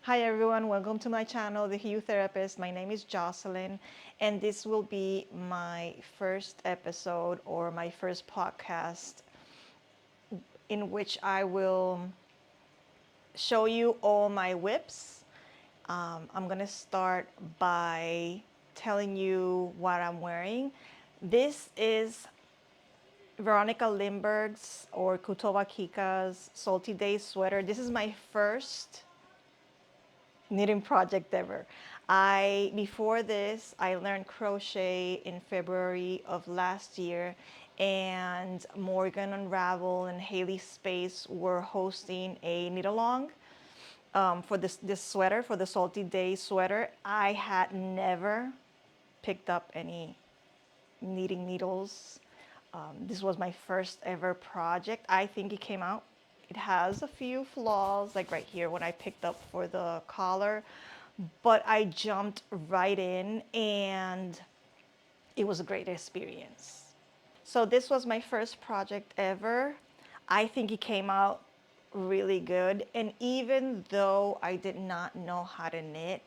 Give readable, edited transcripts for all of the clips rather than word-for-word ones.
Hi everyone, welcome to my channel, the Hue Therapist. My name is Jocelyn, and this will be my first episode or my first podcast in which I will show you all my whips. I'm gonna start by telling you what I'm wearing. This is Veronica Lindbergh's or Kutoba Kika's Salty Days sweater. This is my first knitting project ever. Before this, I learned crochet in February of last year, and Morgan Unravel and Haley Space were hosting a knit along for this sweater, for the Salty Day sweater. I had never picked up any knitting needles. This was my first ever project. I think it came out. It has a few flaws, like right here when I picked up for the collar, but I jumped right in and it was a great experience. So this was my first project ever. I think it came out really good. And even though I did not know how to knit,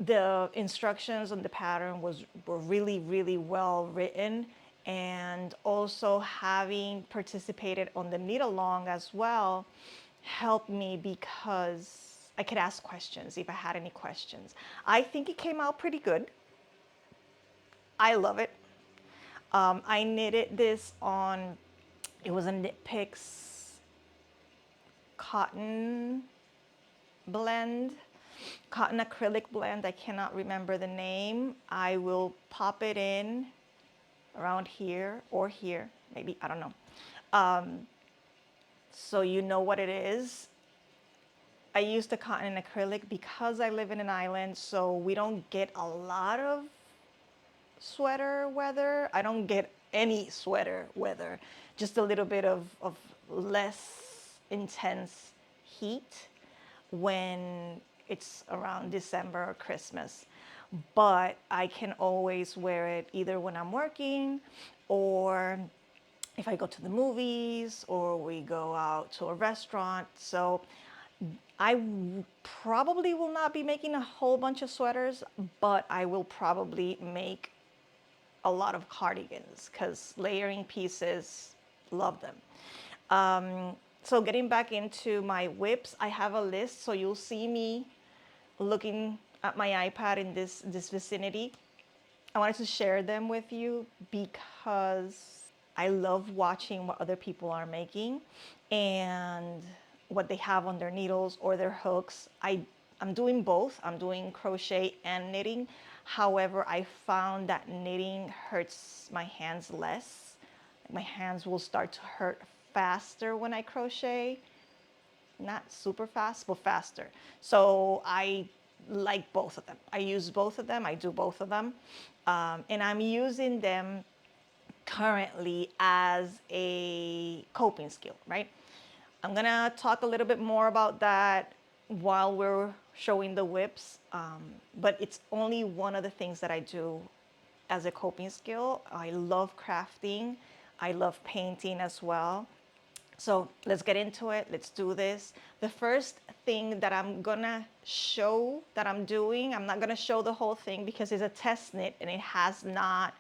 the instructions on the pattern were really well written, and also having participated on the knit along as well helped me because I could ask questions if I had any questions. I think it came out pretty good. I love it. I knitted this on, it was a Knit Picks cotton blend, cotton acrylic blend. I cannot remember the name. I will pop it in around here or here, maybe, I don't know. So you know what it is. I use the cotton and acrylic because I live in an island, so we don't get a lot of sweater weather. I don't get any sweater weather, just a little bit of less intense heat when it's around December or Christmas. But I can always wear it either when I'm working or if I go to the movies or we go out to a restaurant. So I probably will not be making a whole bunch of sweaters, but I will probably make a lot of cardigans because layering pieces, love them. So getting back into my whips, I have a list. So you'll see me looking at my iPad in this vicinity. I wanted to share them with you because I love watching what other people are making and what they have on their needles or their hooks. I'm doing both. I'm doing crochet and knitting. However, I found that knitting hurts my hands less. My hands will start to hurt faster when I crochet. Not super fast, but faster. So I like both of them. I use both of them. I do both of them. And I'm using them currently as a coping skill, right? I'm gonna talk a little bit more about that while we're showing the whips, but it's only one of the things that I do as a coping skill. I love crafting. I love painting as well. So let's get into it. Let's do this. The first thing that I'm gonna show that I'm doing, I'm not gonna show the whole thing because it's a test knit and it has not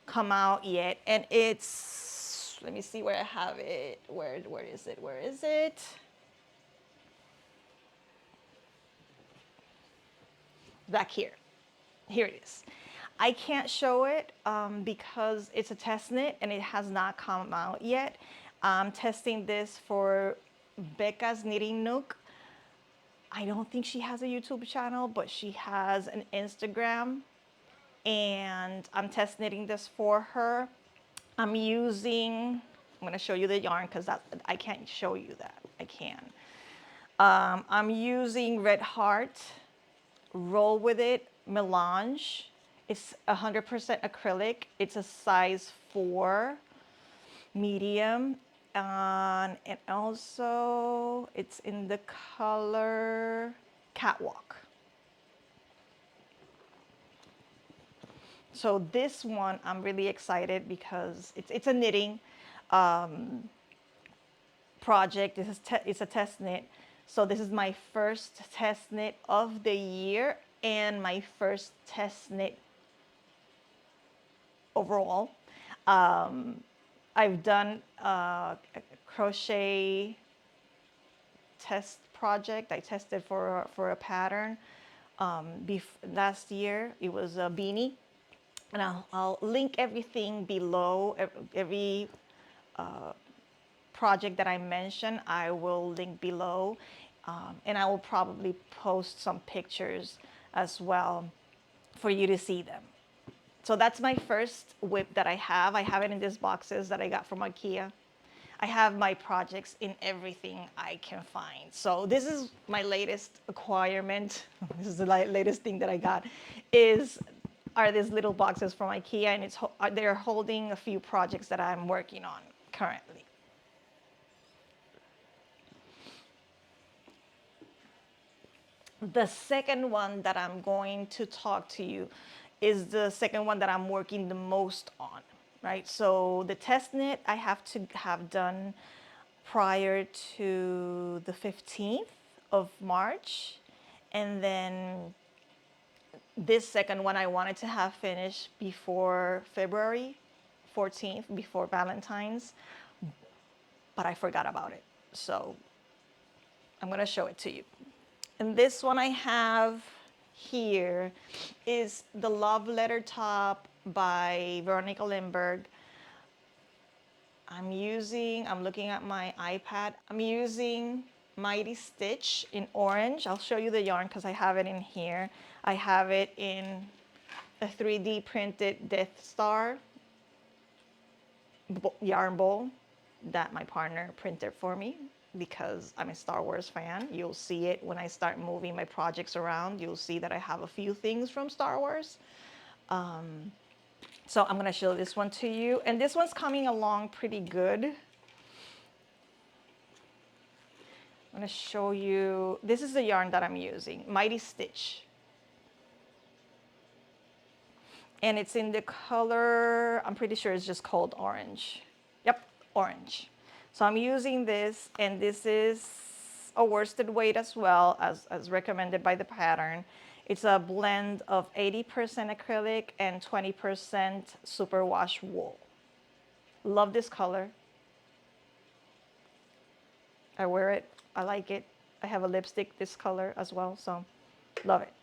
come out yet. And it's, let me see where I have it. Where is it? Where is it? Back here. Here it is. I can't show it because it's a test knit and it has not come out yet. I'm testing this for Becca's Knitting Nook. I don't think she has a YouTube channel, but she has an Instagram, and I'm test knitting this for her. I'm gonna show you the yarn because I can't show you that. I can. I'm using Red Heart Roll With It Melange. It's 100% acrylic. It's a size 4 medium. And also it's in the color Catwalk. So this one I'm really excited because it's a knitting project. It's a test knit. So this is my first test knit of the year and my first test knit overall. I've done a crochet test project. I tested for a pattern last year. It was a beanie, and I'll link everything below. Every project that I mentioned, I will link below, and I will probably post some pictures as well for you to see them. So that's my first whip that I have. I have it in these boxes that I got from IKEA. I have my projects in everything I can find. So this is my latest acquirement. This is the latest thing that I got are these little boxes from IKEA, and they're holding a few projects that I'm working on currently. The second one that I'm going to talk to you is the second one that I'm working the most on, right? So the test knit I have to have done prior to the 15th of March. And then this second one I wanted to have finished before February 14th, before Valentine's, but I forgot about it. So I'm gonna show it to you. And this one I have here is the Love Letter Top by Veronica Lindbergh. I'm looking at my iPad. I'm using Mighty Stitch in orange. I'll show you the yarn because I have it in here. I have it in a 3D printed Death Star yarn bowl that my partner printed for me because I'm a Star Wars fan. You'll see it when I start moving my projects around. You'll see that I have a few things from Star Wars. So I'm gonna show this one to you. And this one's coming along pretty good. I'm gonna show you, this is the yarn that I'm using, Mighty Stitch. And it's in the color, I'm pretty sure it's just called orange. Yep, orange. So I'm using this, and this is a worsted weight as well as recommended by the pattern. It's a blend of 80% acrylic and 20% superwash wool. Love this color. I wear it, I like it. I have a lipstick this color as well, so love it.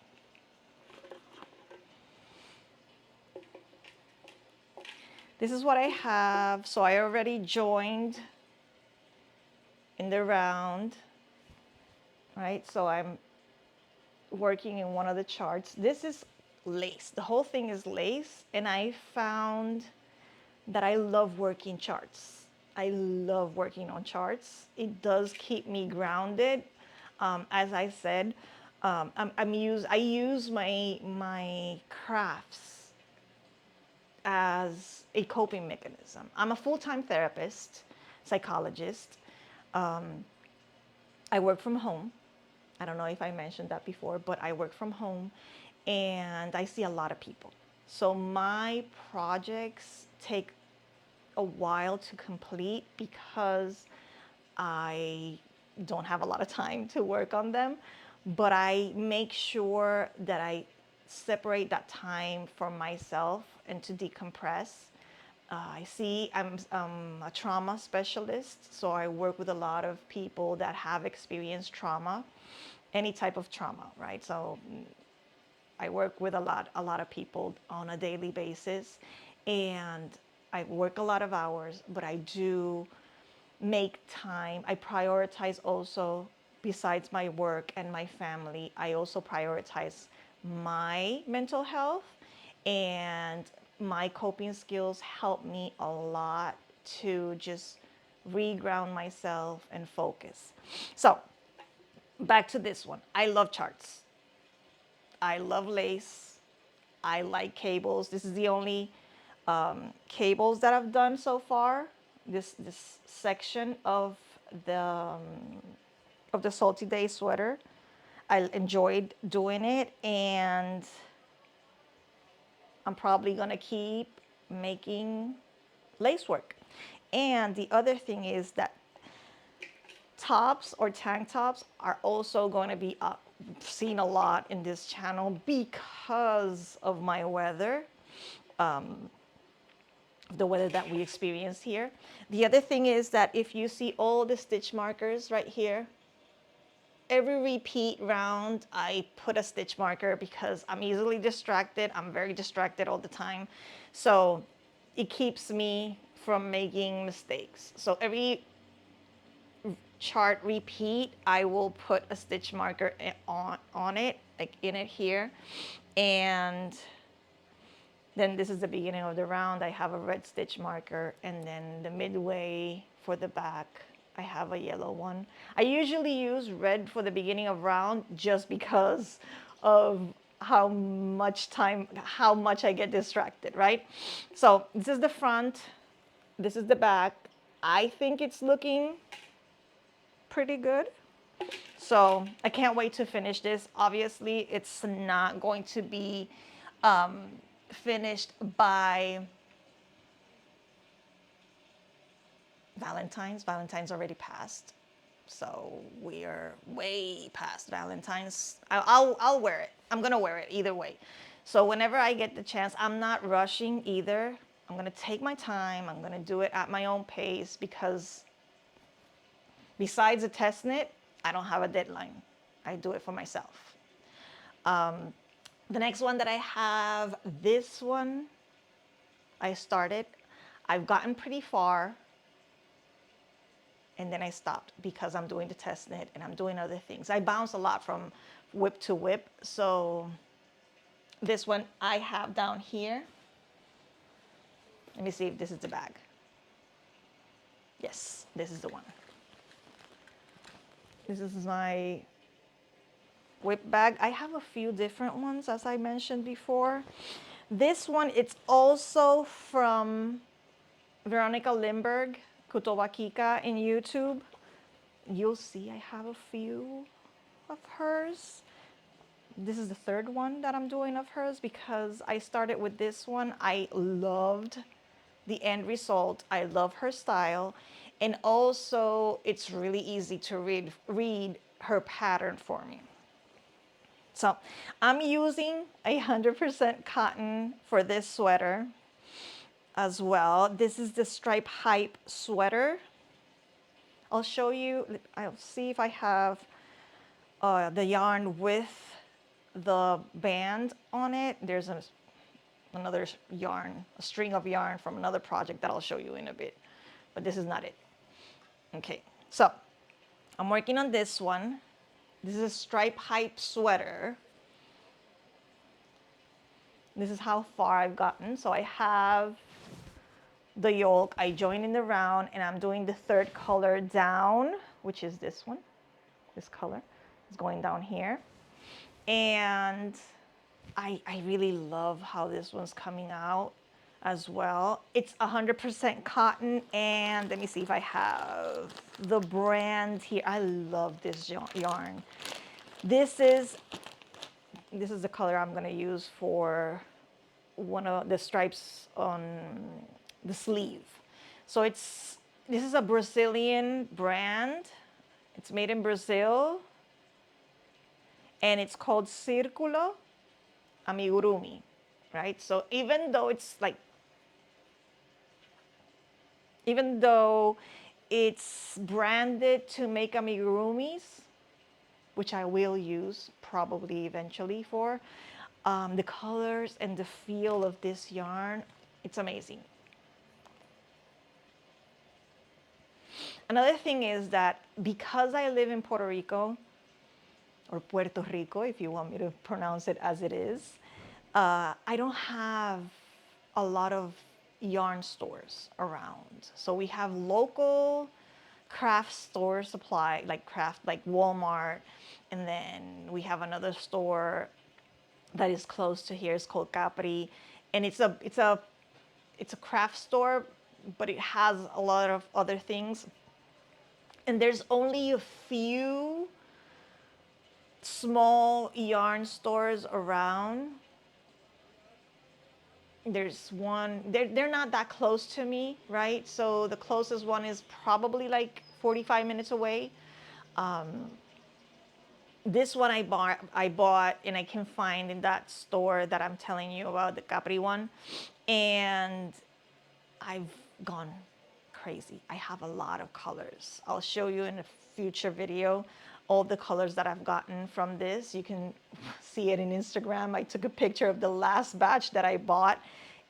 This is what I have. So I already joined in the round, right? So I'm working in one of the charts. This is lace. The whole thing is lace, and I found that I love working charts. I love working on charts. It does keep me grounded. As I said, I use my crafts as a coping mechanism. I'm a full-time therapist, psychologist. I work from home. I don't know if I mentioned that before, but I work from home and I see a lot of people. So my projects take a while to complete because I don't have a lot of time to work on them, but I make sure that I separate that time for myself and to decompress. I'm a trauma specialist, so I work with a lot of people that have experienced trauma, any type of trauma, right? So I work with a lot of people on a daily basis, and I work a lot of hours, but I do make time. I prioritize also, besides my work and my family, I also prioritize my mental health, and my coping skills help me a lot to just reground myself and focus. So back to this one. I love charts. I love lace. I like cables. This is the only cables that I've done so far. This section of the Salty Day sweater. I enjoyed doing it, and I'm probably gonna keep making lace work. And the other thing is that tops or tank tops are also going to be seen a lot in this channel because of my weather, the weather that we experience here. The other thing is that if you see all the stitch markers right here, every repeat round I put a stitch marker because I'm easily distracted. I'm very distracted all the time. So it keeps me from making mistakes. So every chart repeat, I will put a stitch marker on it, like in it here. And then this is the beginning of the round. I have a red stitch marker, and then the midway for the back, I have a yellow one. I usually use red for the beginning of round just because of how much I get distracted, right? So this is the front, this is the back. I think it's looking pretty good. So I can't wait to finish this. Obviously, it's not going to be finished by Valentine's. Valentine's already passed. So we are way past Valentine's. I'll wear it. I'm going to wear it either way. So whenever I get the chance, I'm not rushing either. I'm going to take my time. I'm going to do it at my own pace because besides a test knit, I don't have a deadline. I do it for myself. The next one that I have, this one, I started. I've gotten pretty far. And then I stopped because I'm doing the test knit and I'm doing other things. I bounce a lot from whip to whip. So this one I have down here. Let me see if this is the bag. Yes, this is the one. This is my whip bag. I have a few different ones, as I mentioned before. This one, it's also from Veronica Lindbergh, Kutowakika in YouTube. You'll see I have a few of hers. This is the third one that I'm doing of hers because I started with this one. I loved the end result. I love her style. And also it's really easy to read her pattern for me. So I'm using 100% cotton for this sweater as well. This is the Stripe Hype sweater. I'll show you, I'll see if I have the yarn with the band on it. There's another yarn, a string of yarn from another project that I'll show you in a bit, but this is not it. Okay, so I'm working on this one. This is a Stripe Hype sweater. This is how far I've gotten. So I have the yoke, I join in the round, and I'm doing the third color down, which is this one. This color is going down here. And I really love how this one's coming out as well. It's 100% cotton, and let me see if I have the brand here. I love this yarn. This is the color I'm gonna use for one of the stripes on the sleeve. So this is a Brazilian brand. It's made in Brazil, and it's called Círculo Amigurumi, right? So even though it's branded to make amigurumis, which I will use probably eventually for, the colors and the feel of this yarn, it's amazing. Another thing is that because I live in Puerto Rico, or Puerto Rico, if you want me to pronounce it as it is, I don't have a lot of yarn stores around. So we have local craft store supply, like Walmart, and then we have another store that is close to here. It's called Capri, and it's a craft store, but it has a lot of other things. And there's only a few small yarn stores around. There's one, they're not that close to me, right? So the closest one is probably like 45 minutes away. This one I bought and I can find in that store that I'm telling you about, the Capri one. And I've gone crazy. I have a lot of colors. I'll show you in a future video all the colors that I've gotten from this. You can see it in Instagram. I took a picture of the last batch that I bought.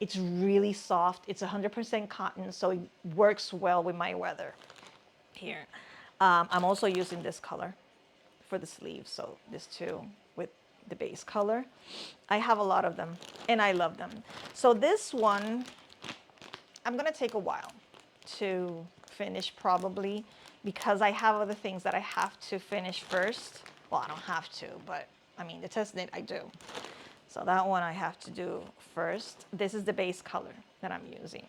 It's really soft. It's 100% cotton, so it works well with my weather. Here, I'm also using this color for the sleeves, so this too with the base color. I have a lot of them and I love them. So this one, I'm gonna take a while to finish probably, because I have other things that I have to finish first. Well, I don't have to, but I mean, the test knit I do. So that one I have to do first. This is the base color that I'm using.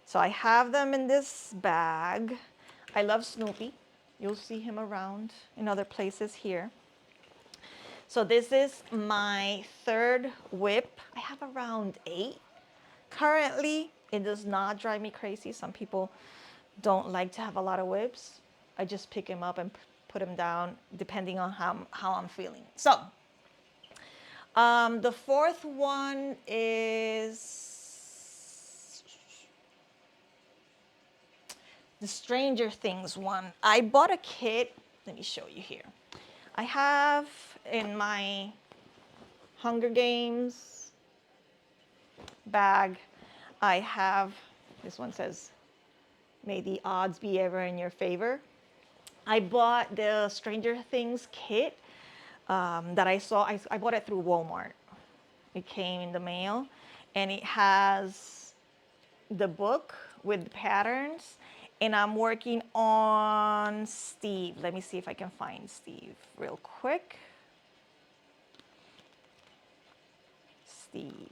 So I have them in this bag. I love Snoopy. You'll see him around in other places here. So this is my third whip. I have around 8 currently. It does not drive me crazy. Some people don't like to have a lot of whips. I just pick them up and put them down depending on how I'm feeling. So the fourth one is the Stranger Things one. I bought a kit. Let me show you here. I have in my Hunger Games bag, I have, this one says, may the odds be ever in your favor. I bought the Stranger Things kit that I saw. I bought it through Walmart. It came in the mail, and it has the book with the patterns, and I'm working on Steve. Let me see if I can find Steve real quick. Steve.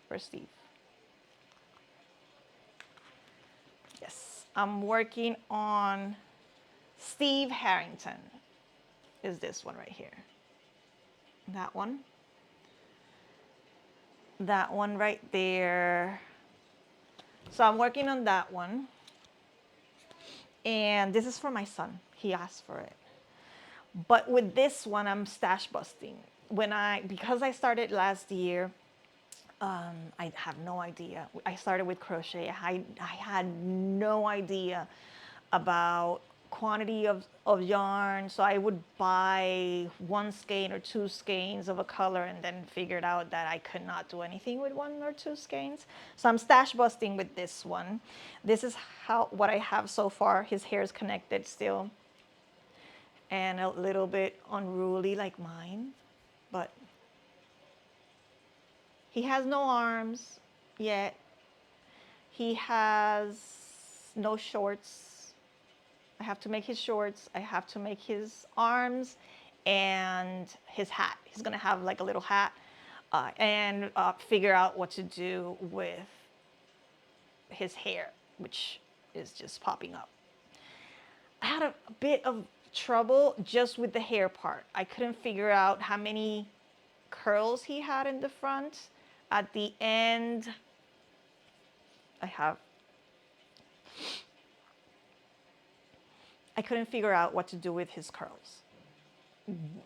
Where's Steve? Yes, I'm working on Steve Harrington. Is this one right here? That one. That one right there. So I'm working on that one. And this is for my son. He asked for it. But with this one, I'm stash busting. Because I started last year, I have no idea. I started with crochet. I had no idea about quantity of yarn. So I would buy 1 skein or 2 skeins of a color and then figured out that I could not do anything with 1 or 2 skeins. So I'm stash busting with this one. This is what I have so far. His hair is connected still and a little bit unruly like mine, but he has no arms yet. He has no shorts. I have to make his shorts. I have to make his arms and his hat. He's gonna have like a little hat, and figure out what to do with his hair, which is just popping up. I had a bit of trouble just with the hair part. I couldn't figure out how many curls he had in the front. At the end, I couldn't figure out what to do with his curls.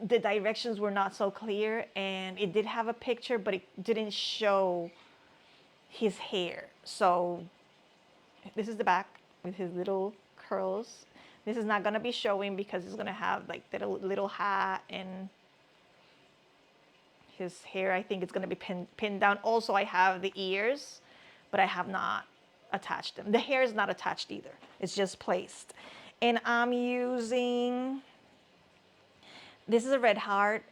The directions were not so clear, and it did have a picture, but it didn't show his hair. So this is the back with his little curls. This is not gonna be showing because it's gonna have like the little hat, and his hair, I think it's gonna be pinned down. Also, I have the ears, but I have not attached them. The hair is not attached either. It's just placed. And I'm using, this is a red heart.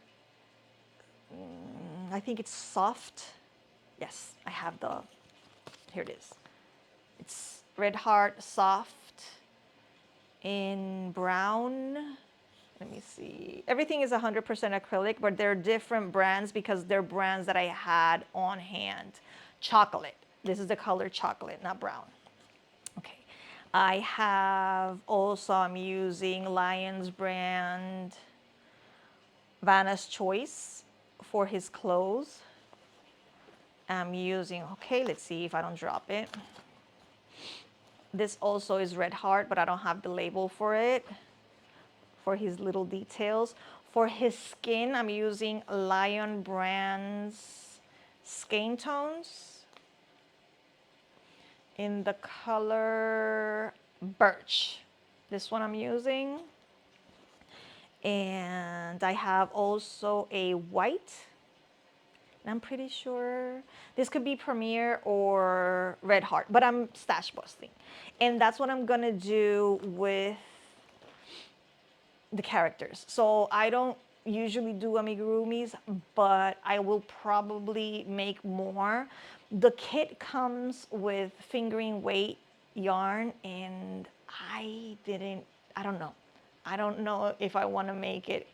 I think it's soft. Yes, I have here it is. It's red heart soft in brown. Let me see. Everything is 100% acrylic, but they're different brands because they're brands that I had on hand. Chocolate. This is the color chocolate, not brown. Okay. I have also, I'm using Lion's brand Vanna's Choice for his clothes. I'm using, okay, let's see if I don't drop it. This also is red heart, but I don't have the label for it, for his little details. For his skin, I'm using Lion Brand's Skin Tones in the color Birch. This one I'm using. And I have also a white. And I'm pretty sure this could be Premier or Red Heart, but I'm stash busting. And that's what I'm gonna do with the characters. So I don't usually do amigurumis, but I will probably make more. The kit comes with fingering weight yarn, and I don't know. I don't know if I want to make it,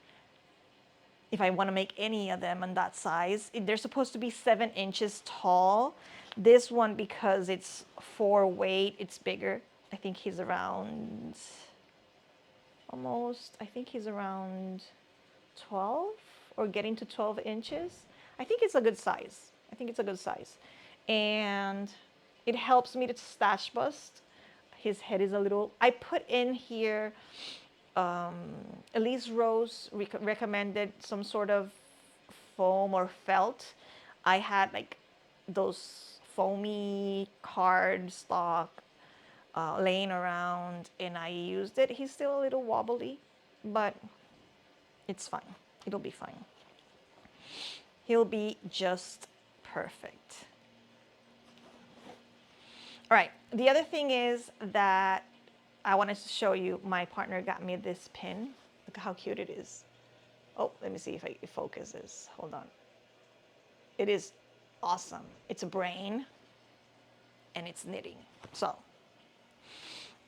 if I want to make any of them in that size. They're supposed to be 7 inches tall. This one, because it's 4 weight, it's bigger. I think he's around I think he's around 12 or getting to 12 inches. I think it's a good size. I think it's a good size. And it helps me to stash bust. His head is a little, I put in here, Elise Rose recommended some sort of foam or felt. I had like those foamy card stock laying around, and I used it. He's still a little wobbly, but it's fine. It'll be fine. He'll be just perfect. All right, the other thing is that I wanted to show you, my partner got me this pin. Look how cute it is. Oh, let me see if it focuses. Hold on. It is awesome. It's a brain and it's knitting. So,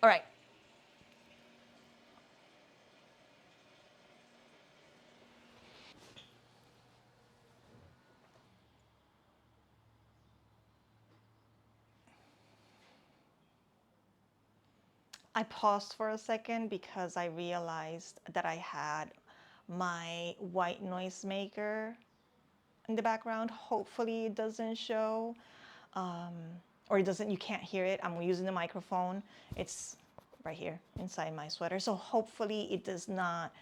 all right. I paused for a second because I realized that I had my white noise maker in the background. Hopefully it doesn't show, or it doesn't, you can't hear it. I'm using the microphone. It's right here inside my sweater. So hopefully it does not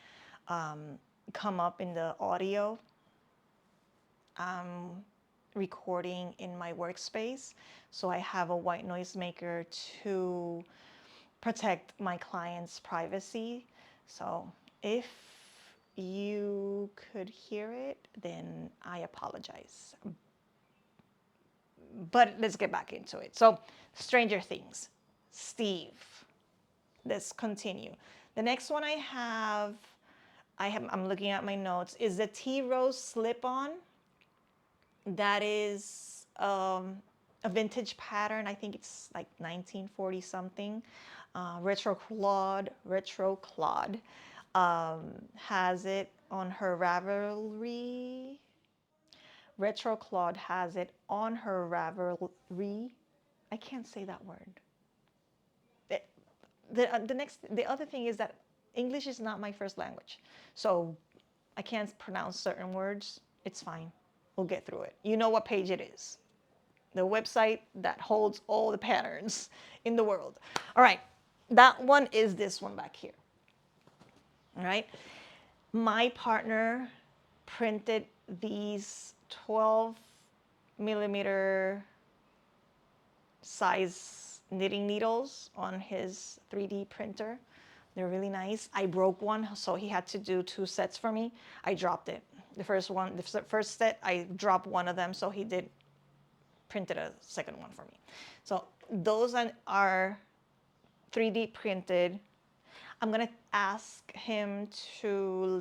come up in the audio. I'm recording in my workspace, so I have a white noise maker to protect my client's privacy. So if you could hear it, then I apologize. But let's get back into it. So, Stranger Things, Steve. Let's continue. The next one I'm looking at my notes, is the Tea Rose slip-on. That is a vintage pattern. I think it's like 1940 something. Retro Claude has it on her Ravelry. Retro Claude has it on her Ravelry. I can't say that word. The other thing is that English is not my first language, so I can't pronounce certain words. It's fine. We'll get through it. You know what page it is. The website that holds all the patterns in the world. All right, that one is this one back here. All right, my partner printed these 12mm size knitting needles on his 3D printer. They're really nice. I broke one, so he had to do 2 sets for me. I dropped it. The first set, I dropped one of them, so he printed a second one for me. So those are 3D printed. I'm gonna ask him to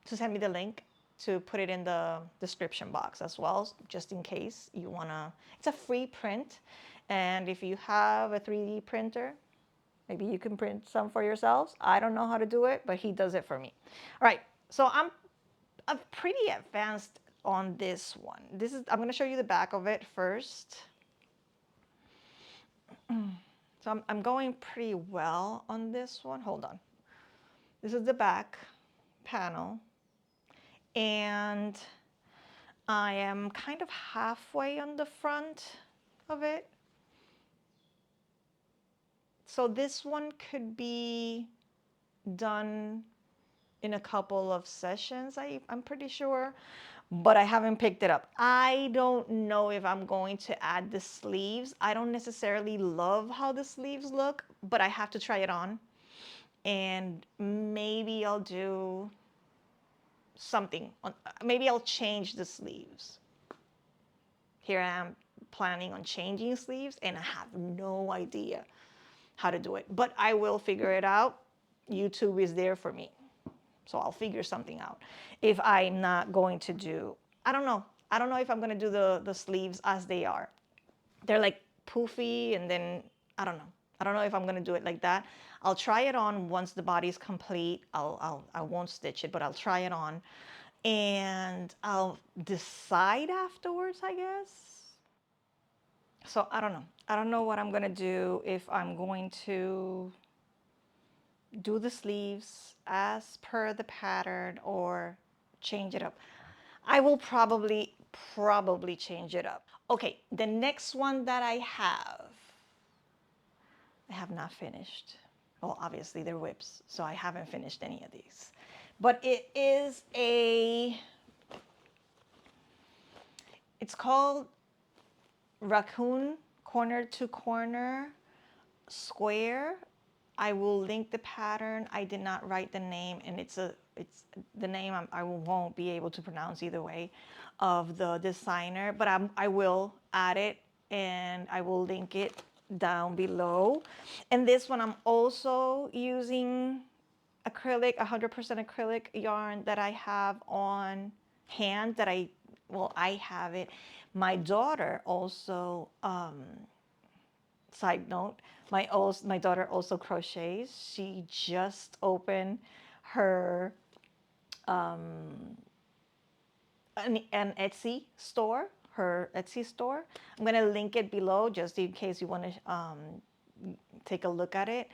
send me the link to put it in the description box as well, just in case you wanna. It's a free print, and if you have a 3D printer, maybe you can print some for yourselves. I don't know how to do it, but he does it for me. All right, so I'm pretty advanced on this one. I'm gonna show you the back of it first. So I'm going pretty well on this one. Hold on. This is the back panel, and I am kind of halfway on the front of it. So this one could be done in a couple of sessions, I'm pretty sure, but I haven't picked it up. I don't know if I'm going to add the sleeves. I don't necessarily love how the sleeves look, but I have to try it on. And maybe I'll do something. Maybe I'll change the sleeves. Here I am planning on changing sleeves and I have no idea how to do it, but I will figure it out. YouTube is there for me. So I'll figure something out. If I'm not going to do, I don't know. I don't know if I'm going to do the sleeves as they are. They're like poofy and then, I don't know. I don't know if I'm going to do it like that. I'll try it on once the body's complete. I won't stitch it, but I'll try it on and I'll decide afterwards, I guess. So I don't know. I don't know what I'm going to do, if I'm going to do the sleeves as per the pattern or change it up. I will probably change it up. Okay, the next one that I have not finished. Well, obviously they're whips, so I haven't finished any of these. But it's called Raccoon Corner to Corner Square. I will link the pattern. I did not write the name, and it's the name I won't be able to pronounce either way of the designer, but I will add it and I will link it down below. And this one I'm also using acrylic, 100% acrylic yarn that I have on hand that I have it. My daughter also, side note, my daughter also crochets. She just opened her an Etsy store, her Etsy store. I'm gonna link it below just in case you want to take a look at it.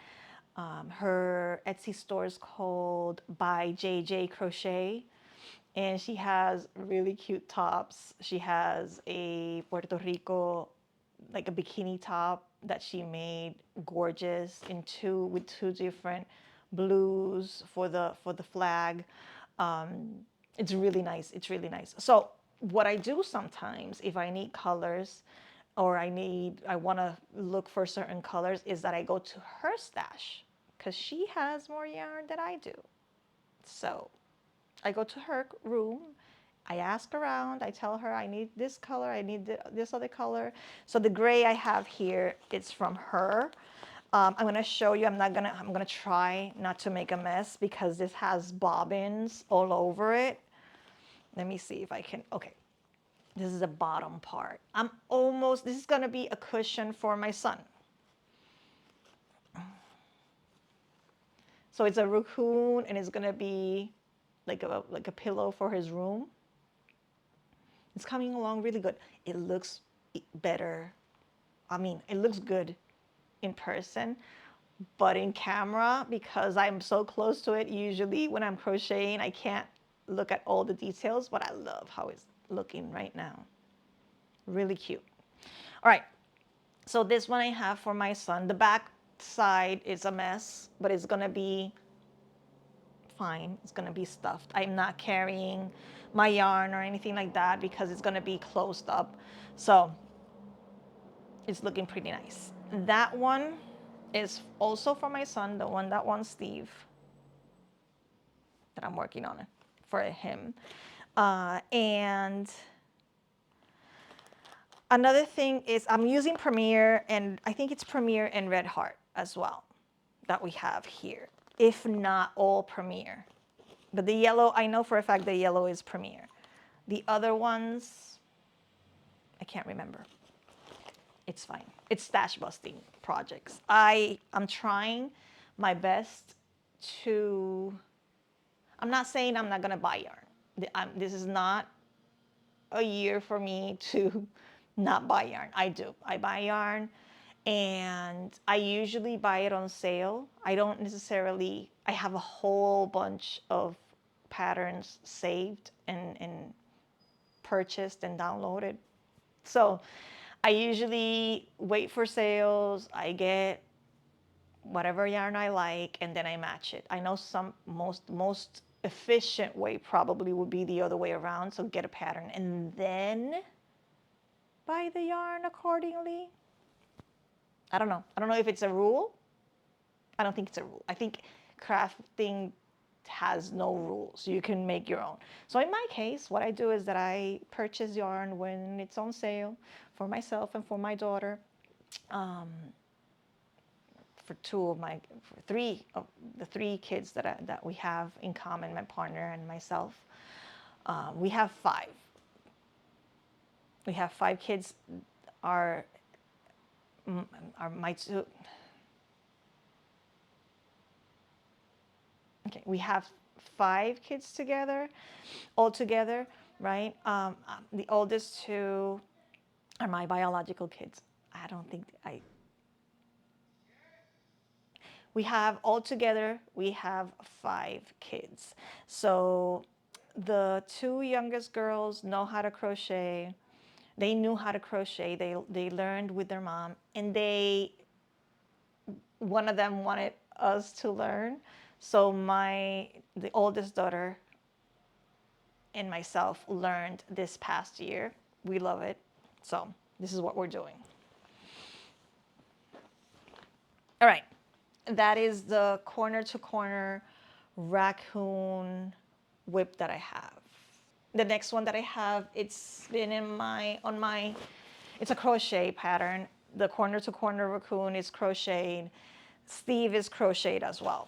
Her Etsy store is called by JJ Crochet, and she has really cute tops. She has a Puerto Rico, like a bikini top that she made, gorgeous, with two different blues for the flag. It's really nice. It's really nice. So what I do sometimes, if I need colors or I want to look for certain colors, is that I go to her stash because she has more yarn than I do. So I go to her room, I ask around, I tell her I need this color, I need this other color. So the gray I have here, it's from her. I'm gonna show you, I'm gonna try not to make a mess because this has bobbins all over it. Let me see if I can, okay. This is the bottom part. This is gonna be a cushion for my son. So it's a raccoon and it's gonna be like a pillow for his room. It's coming along really good. It looks better. I mean, it looks good in person, but in camera, because I'm so close to it, usually when I'm crocheting, I can't look at all the details, but I love how it's looking right now. Really cute. All right, so this one I have for my son. The back side is a mess, but it's gonna be fine. It's gonna be stuffed. I'm not carrying my yarn or anything like that because it's gonna be closed up. So it's looking pretty nice. That one is also for my son, that one Steve that I'm working on it for him. And another thing is I'm using Premiere, and I think it's Premiere and Red Heart as well that we have here, if not all Premiere. But the yellow, I know for a fact the yellow is Premiere. The other ones, I can't remember. It's fine. It's stash busting projects. I'm trying my best to, I'm not saying I'm not gonna buy yarn. This is not a year for me to not buy yarn. I do. I buy yarn and I usually buy it on sale. I don't necessarily, I have a whole bunch of patterns saved and purchased and downloaded. So I usually wait for sales. I get whatever yarn I like, and then I match it. I know most efficient way probably would be the other way around. So get a pattern and then buy the yarn accordingly. I don't know. I don't know if it's a rule. I don't think it's a rule. I think crafting has no rules. You can make your own. So in my case, what I do is that I purchase yarn when it's on sale for myself and for my daughter. For three of the three kids that we have in common, my partner and myself. We have five. We have five kids. Our my two. Okay, we have five kids together, all together, right? The oldest two are my biological kids. I don't think we have altogether, we have five kids. So the two youngest girls know how to crochet. They knew how to crochet. They learned with their mom, and one of them wanted us to learn. So the oldest daughter and myself learned this past year. We love it. So this is what we're doing. All right. That is the corner to corner raccoon whip that I have. The next one that I have, it's been it's a crochet pattern. The corner to corner raccoon is crocheted. Steve is crocheted as well.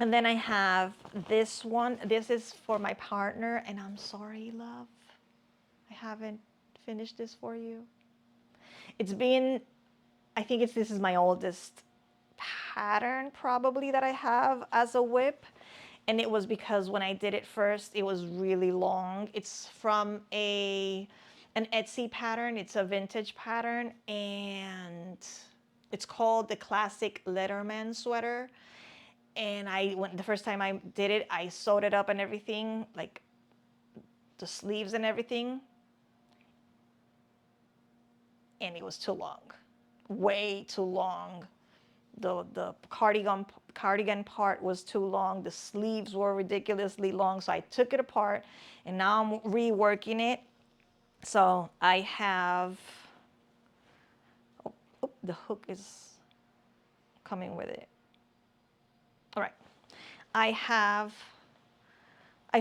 And then I have this one. This is for my partner, and I'm sorry, love. I haven't finished this for you. I think this is my oldest pattern probably that I have as a whip. And it was because when I did it first, it was really long. It's from an Etsy pattern. It's a vintage pattern, and it's called the Classic Letterman Sweater. And the first time I did it, I sewed it up and everything, like the sleeves and everything. And it was too long, way too long. The cardigan part was too long. The sleeves were ridiculously long. So I took it apart, and now I'm reworking it. So I have, the hook is coming with it. All right. I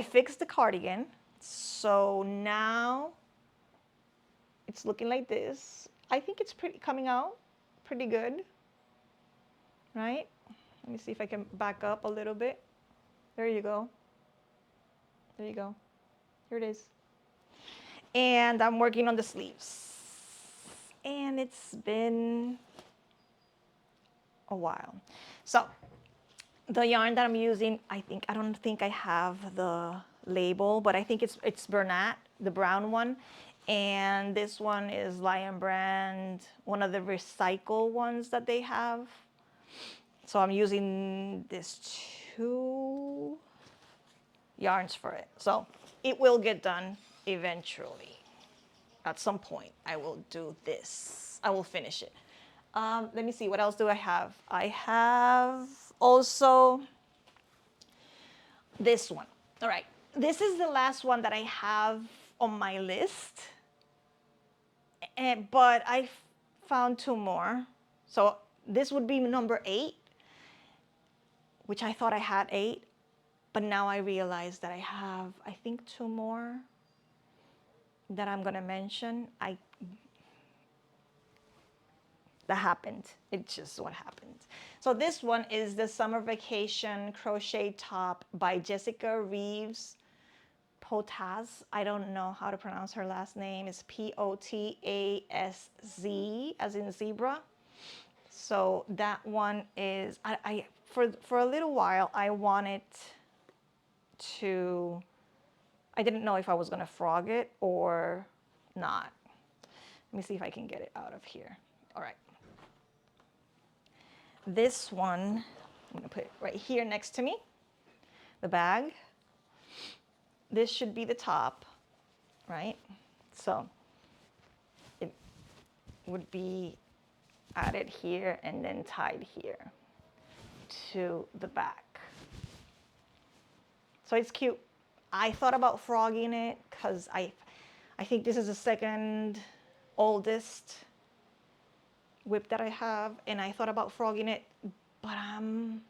fixed the cardigan. So now it's looking like this. I think it's coming out pretty good, right? Let me see if I can back up a little bit. There you go. There you go. Here it is. And I'm working on the sleeves. And it's been a while. So the yarn that I'm using, I don't think I have the label, but I think it's Bernat, the brown one. And this one is Lion Brand, one of the recycle ones that they have. So I'm using these two yarns for it. So it will get done eventually. At some point, I will do this. I will finish it. Let me see, what else do I have? I have also this one. All right, this is the last one that I have on my list. But I found two more. So this would be number 8, which I thought I had 8. But now I realize that I have, I think, 2 more that I'm going to mention. That happened. It's just what happened. So this one is the Summer Vacation Crochet Top by Jessica Reeves Potaz. I don't know how to pronounce her last name. It's Potazz, as in zebra. So that one is, for a little while, I didn't know if I was going to frog it or not. Let me see if I can get it out of here. All right. This one, I'm going to put it right here next to me, the bag. This should be the top, right? So it would be added here and then tied here. to the back. So it's cute. I thought about frogging it because I think this is the second oldest whip that I have, and I thought about frogging it, but I'm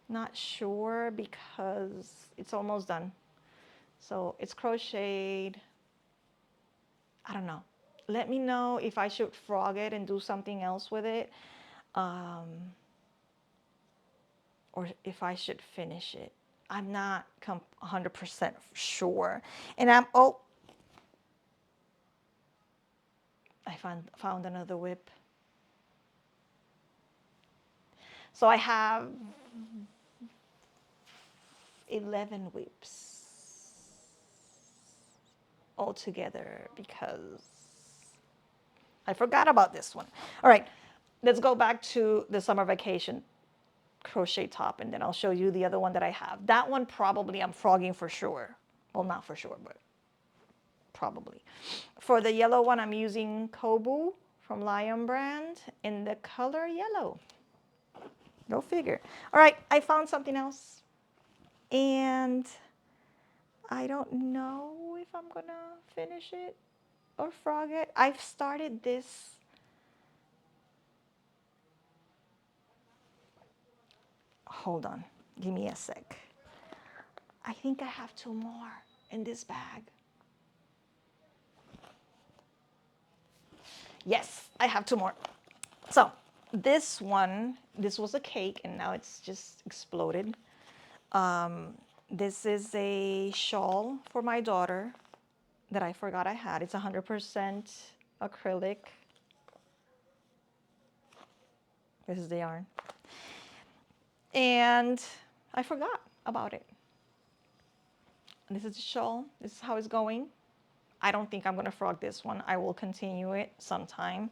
not sure because it's almost done. So it's crocheted. I don't know. Let me know if I should frog it and do something else with it, or if I should finish it. I'm not 100% sure. And oh, I found another whip. So I have 11 whips all together because I forgot about this one. All right, let's go back to the summer vacation crochet top, and then I'll show you the other one that I have. That one probably I'm frogging for sure. Well, not for sure, but probably. For the yellow one, I'm using Kobu from Lion brand in the color yellow. Go figure. All right, I found something else, and I don't know if I'm gonna finish it or frog it. I've started this. Hold on, give me a sec. I think I have 2 more in this bag. Yes, I have 2 more. So this one, this was a cake and now it's just exploded. This is a shawl for my daughter that I forgot I had. It's 100% acrylic. This is the yarn. And I forgot about it. This is the shawl. This is how it's going. I don't think I'm gonna frog this one. I will continue it sometime.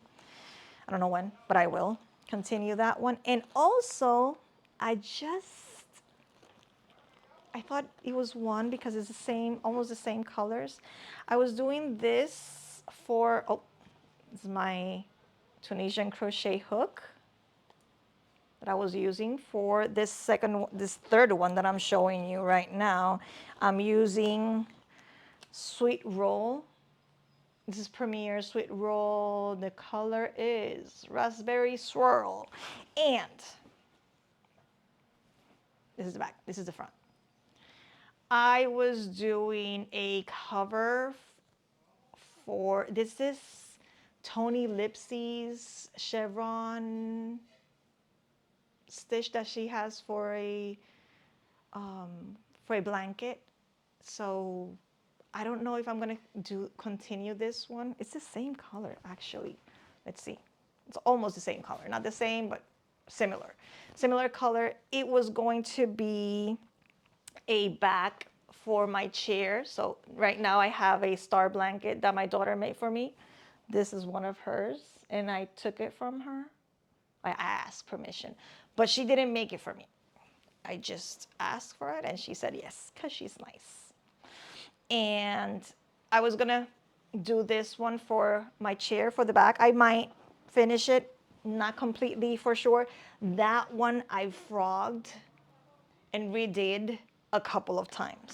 I don't know when, but I will continue that one. And also, I thought it was one because it's the same, almost the same colors. I was doing this for, oh, this is my Tunisian crochet hook that I was using for this third one that I'm showing you right now. I'm using Sweet Roll. This is Premier Sweet Roll. The color is Raspberry Swirl. And this is the back, this is the front. I was doing a cover for, this is Tony Lipsy's chevron stitch that she has for a blanket. So I don't know if I'm gonna continue this one. It's the same color actually. Let's see. It's almost the same color. Not the same, but similar. Similar color. It was going to be a back for my chair. So right now I have a star blanket that my daughter made for me. This is one of hers and I took it from her. I asked permission, but she didn't make it for me. I just asked for it and she said yes, because she's nice. And I was gonna do this one for my chair for the back. I might finish it, not completely for sure. That one I frogged and redid a couple of times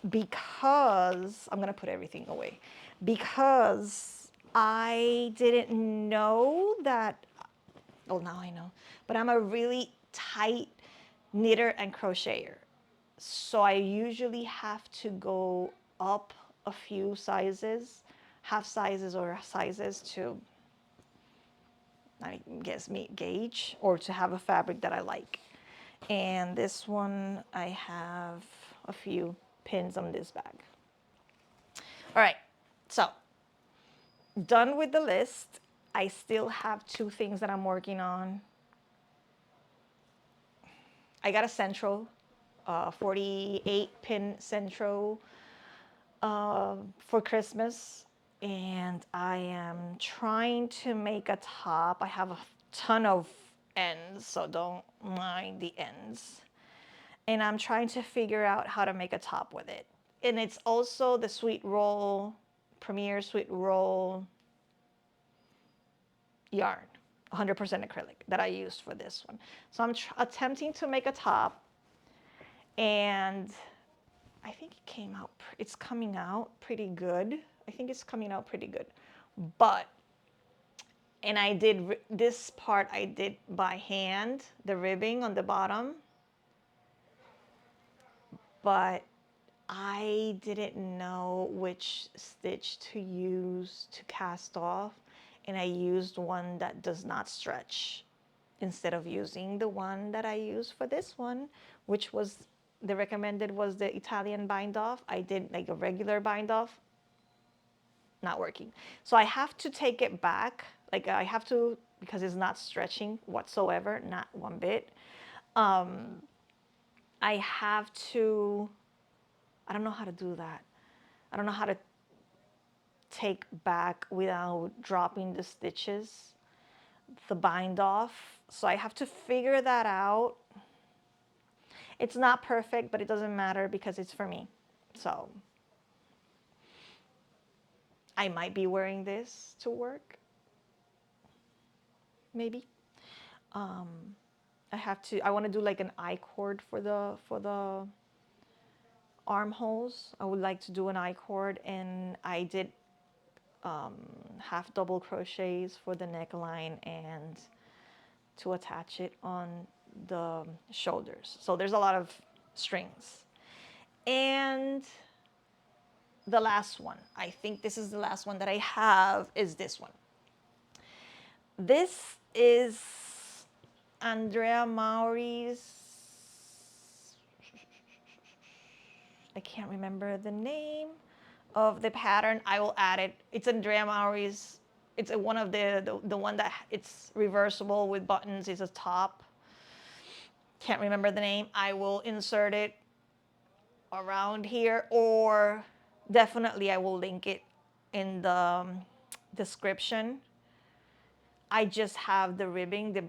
because I'm gonna put everything away, because I didn't know that, well now I know, but I'm a really tight knitter and crocheter. So I usually have to go up a few sizes, half sizes or sizes to, I guess, meet gauge or to have a fabric that I like. And this one, I have a few pins on this bag. All right, so done with the list. I still have 2 things that I'm working on. I got a central, 48 pin central for Christmas. And I am trying to make a top. I have a ton of ends, so don't mind the ends. And I'm trying to figure out how to make a top with it. And it's also the Sweet Roll, Premier Sweet Roll yarn. 100% acrylic that I used for this one. So I'm attempting to make a top, and I think it came out, it's coming out pretty good. I think it's coming out pretty good. But, and I did, this part I did by hand, the ribbing on the bottom, but I didn't know which stitch to use to cast off, and I used one that does not stretch instead of using the one that I used for this one, which was the recommended was the Italian bind off. I did like a regular bind off, not working. So I have to take it back. Like I have to, because it's not stretching whatsoever, not one bit. I have to, I don't know how to do that. I don't know how to take back without dropping the stitches, the bind off. So I have to figure that out. It's not perfect, but it doesn't matter because it's for me. So I might be wearing this to work, maybe. I want to do like an I-cord for the armholes. I would like to do an I-cord, and I did half double crochets for the neckline and to attach it on the shoulders. So there's a lot of strings. And the last one, I think this is the last one that I have, is this one. This is Andrea Maury's, I can't remember the name of the pattern. I will add it. It's Andrea Maury's. It's one of the one that it's reversible with buttons. It's a top. Can't remember the name. I will insert it around here, or definitely I will link it in the description. I just have the ribbing, the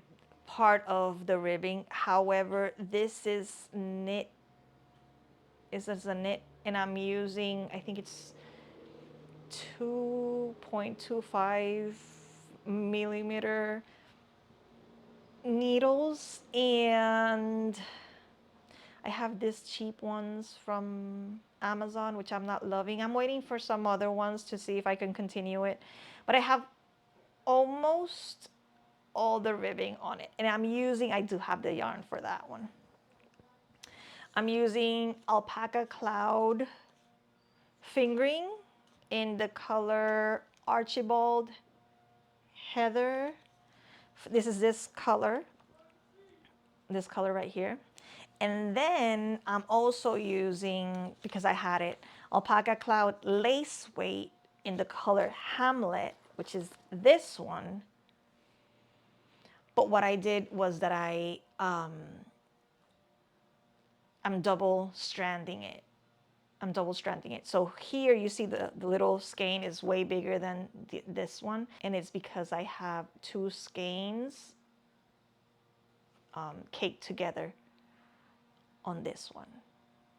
part of the ribbing. However, this is knit. This is a knit, and I'm using, I think it's 2.25 millimeter needles, and I have these cheap ones from Amazon, which I'm not loving. I'm waiting for some other ones to see if I can continue it, but I have almost all the ribbing on it, and I do have the yarn for that one. I'm using Alpaca Cloud fingering in the color Archibald Heather. This is this color right here. And then I'm also using, because I had it, Alpaca Cloud lace weight in the color Hamlet, which is this one. But what I did was that I'm double stranding it. So here you see the little skein is way bigger than this one. And it's because I have two skeins caked together on this one.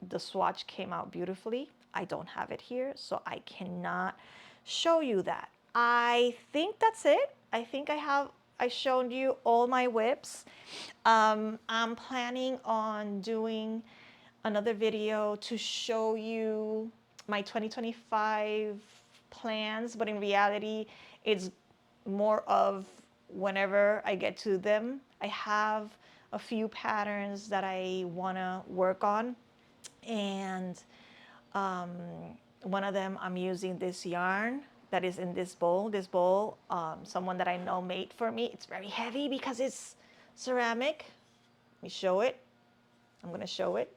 The swatch came out beautifully. I don't have it here, so I cannot show you that. I think that's it. I think I showed you all my whips. I'm planning on doing another video to show you my 2025 plans, but in reality, it's more of whenever I get to them. I have a few patterns that I want to work on, and one of them I'm using this yarn that is in this bowl. Someone that I know made for me. It's very heavy because it's ceramic. Let me show it. I'm going to show it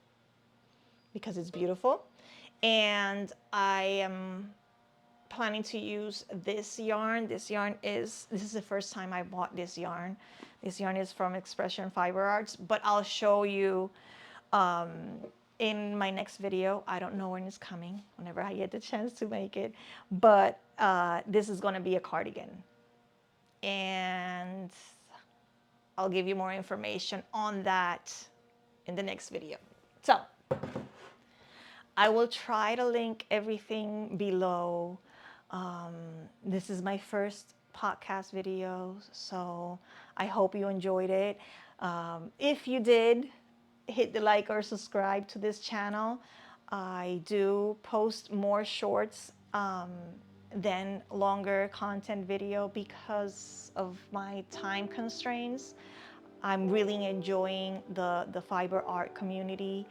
because it's beautiful. And I am planning to use this yarn. This is the first time I bought this yarn. This yarn is from Expression Fiber Arts, but I'll show you in my next video. I don't know when it's coming, whenever I get the chance to make it, but this is going to be a cardigan, and I'll give you more information on that in the next video. So I will try to link everything below. This is my first podcast video. So I hope you enjoyed it. If you did, hit the like or subscribe to this channel. I do post more shorts than longer content video because of my time constraints. I'm really enjoying the fiber art community,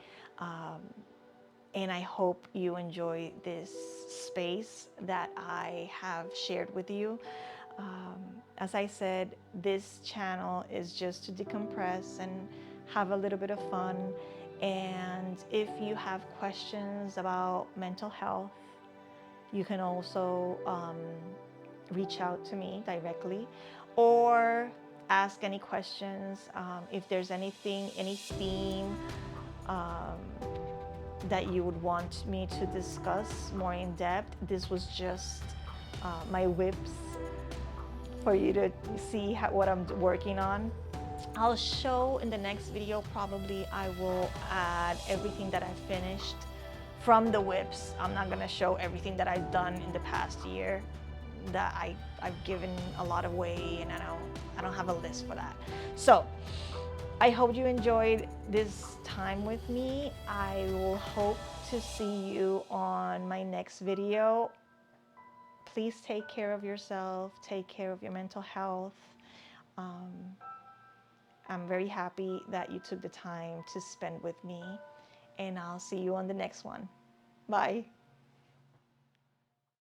and I hope you enjoy this space that I have shared with you. As I said, this channel is just to decompress and have a little bit of fun. And if you have questions about mental health, you can also reach out to me directly or ask any questions. If there's anything, any theme that you would want me to discuss more in depth, this was just my whips for you to see what I'm working on. I'll show in the next video, probably I will add everything that I finished from the whips. I'm not gonna show everything that I've done in the past year, that I've given a lot away, and I don't have a list for that. So I hope you enjoyed this time with me. I will hope to see you on my next video. Please take care of yourself, take care of your mental health. I'm very happy that you took the time to spend with me, and I'll see you on the next one. Bye.